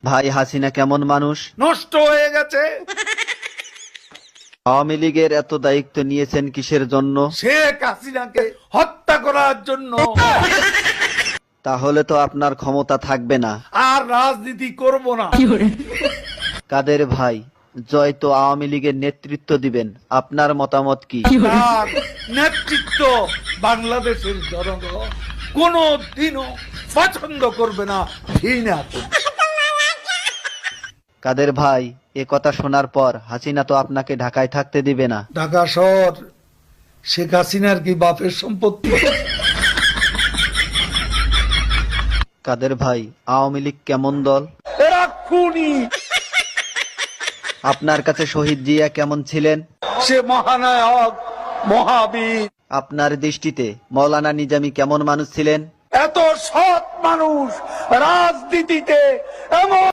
ভাই হাসিনা কেমন মানুষ? নষ্ট হয়ে গেছে। আওয়ামী লীগের এত দায়িত্ব নিয়েছেন কিসের জন্য? শেখ হাসিনাকে হত্যা করার জন্য। তাহলে তো আপনার ক্ষমতা থাকবে না। আর রাজনীতি করব না। কাদের ভাই, জয় তো আওয়ামী লীগের নেতৃত্ব দিবেন, আপনার মতামত কি? তার নেতৃত্ব বাংলাদেশের জনগণ কোনো দিনও পছন্দ করবে না, ঘৃণা করবে। কাদের ভাই, এ কথা শোনার পর হাসিনা তো আপনাকে ঢাকায় থাকতে দিবে না। ঢাকা শহর শেখ হাসিনার কি বাপের সম্পত্তি? কাদের ভাই, আওয়ামী লীগ কেমন দল? এরা খুনি। আপনার কাছে শহীদ জিয়া কেমন ছিলেন? সে মহানায়ক, মহাবীর। আপনার দৃষ্টিতে মৌলানা নিজামী কেমন মানুষ ছিলেন? এত সৎ মানুষ রাজনীতিতে এমন